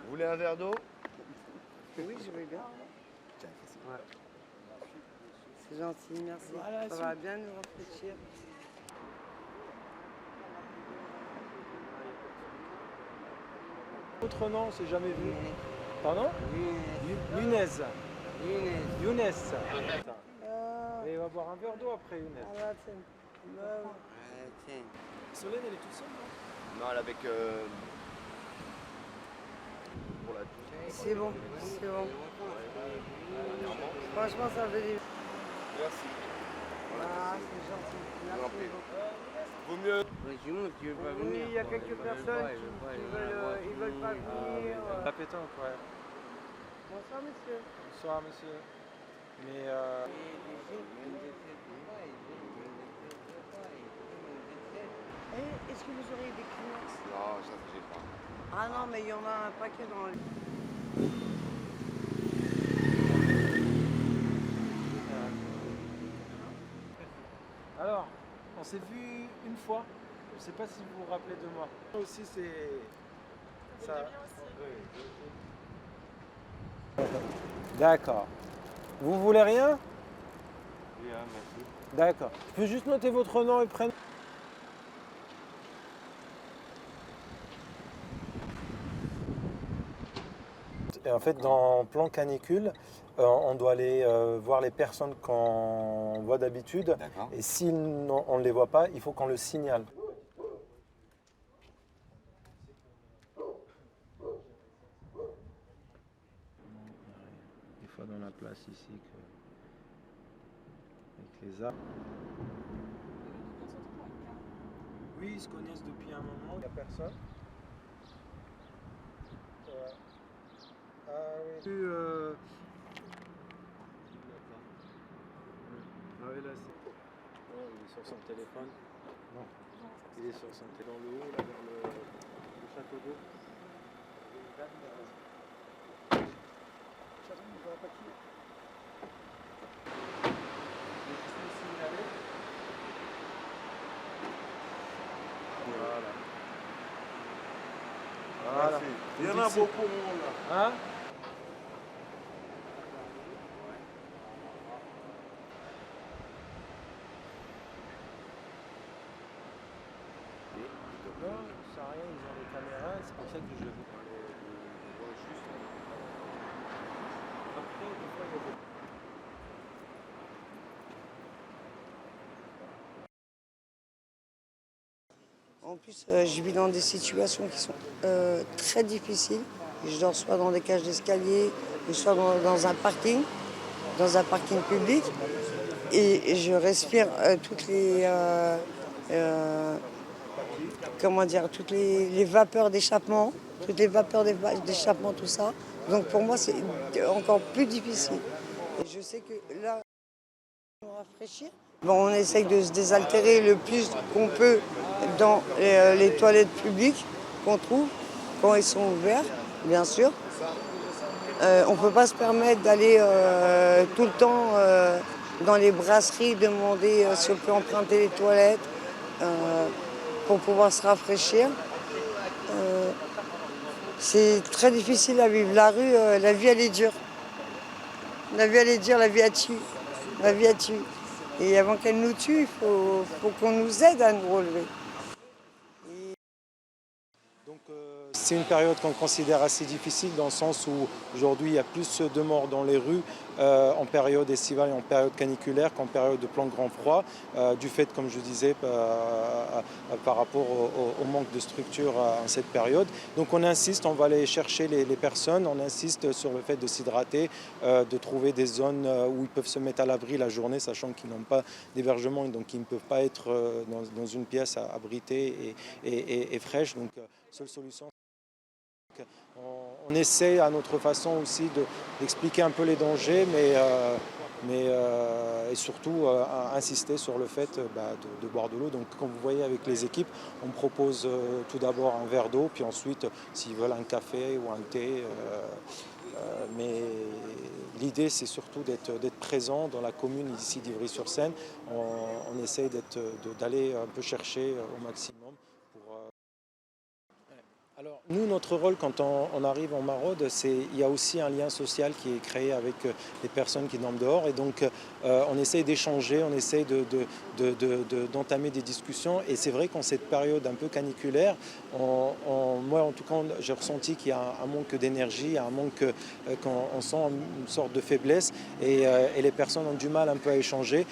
Vous voulez un verre d'eau? Oui, je veux bien. Tiens, Ouais. C'est gentil, merci. Voilà, Ça va bien nous réfléchir. Votre nom, c'est jamais vu. Pardon? Younes. Younes. Et on va boire un verre d'eau après, Younes. Ah là, tiens. Tiens. Solène, elle est toute seule, non? Non, elle avec... pour la douche. C'est bon, c'est bon. Franchement, ça fait du... Merci. Ah, c'est gentil. Merci beaucoup. Vaut mieux. Oui, il y a quelques personnes qui veulent pas venir. La pétanque, ouais. Bonsoir, monsieur. Bonsoir, monsieur. Mais Est-ce que vous auriez des Kleenex? Non, ça ne pas. Ah non, mais il y en a un paquet dans le... alors, on s'est vu une fois. Je sais pas si vous vous rappelez de moi. Moi aussi, c'est ça. D'accord. Vous voulez rien? Bien, merci. D'accord. Je peux juste noter votre nom et prénom? Et en fait, dans plan canicule, on doit aller voir les personnes qu'on voit d'habitude. D'accord. Et si on ne les voit pas, il faut qu'on le signale. Des fois dans la place ici, avec les arbres. Oui, ils se connaissent depuis un moment. Il n'y a personne. Ouais. Ah oui. Ah oui, là, c'est... Oh, il est sur son téléphone. Non. Il est sur son téléphone. Dans le haut, là, vers le château d'eau. Voilà. Voilà. Il y en a beaucoup, là. Hein? Non, ça sert à rien, ils ont les caméras, c'est pour ça que je vois juste. Après, des fois, il y a des... En plus, je vis dans des situations qui sont très difficiles. Je dors soit dans des cages d'escalier, ou soit dans un parking public. Et je respire toutes les vapeurs d'échappement, tout ça. Donc pour moi, c'est encore plus difficile. Et je sais que là, on va rafraîchir. Bon, on essaye de se désaltérer le plus qu'on peut dans les toilettes publiques qu'on trouve, quand elles sont ouvertes, bien sûr. On ne peut pas se permettre d'aller tout le temps dans les brasseries, demander si on peut emprunter les toilettes pour pouvoir se rafraîchir. C'est très difficile à vivre. La rue, la vie, elle est dure. La vie, elle est dure, la vie, elle tue. La vie, elle tue. Et avant qu'elle nous tue, il faut qu'on nous aide à nous relever. Donc c'est une période qu'on considère assez difficile dans le sens où aujourd'hui il y a plus de morts dans les rues en période estivale et en période caniculaire qu'en période de plein grand froid, du fait, comme je disais, par rapport au manque de structure en cette période. Donc on insiste, on va aller chercher les personnes, on insiste sur le fait de s'hydrater, de trouver des zones où ils peuvent se mettre à l'abri la journée, sachant qu'ils n'ont pas d'hébergement et donc ils ne peuvent pas être dans une pièce abritée et fraîche. Donc, seule solution. On essaie à notre façon aussi d'expliquer un peu les dangers, et surtout insister sur le fait de boire de l'eau. Donc comme vous voyez avec les équipes, on propose tout d'abord un verre d'eau, puis ensuite s'ils veulent un café ou un thé. Mais l'idée c'est surtout d'être présent dans la commune ici d'Ivry-sur-Seine. On essaie d'aller un peu chercher au maximum. Alors nous, notre rôle quand on arrive en maraude, il y a aussi un lien social qui est créé avec les personnes qui dorment dehors. Et donc on essaye d'échanger, on essaye d'entamer des discussions. Et c'est vrai qu'en cette période un peu caniculaire, moi en tout cas, j'ai ressenti qu'il y a un manque d'énergie, un manque, qu'on sent une sorte de faiblesse. Et les personnes ont du mal un peu à échanger.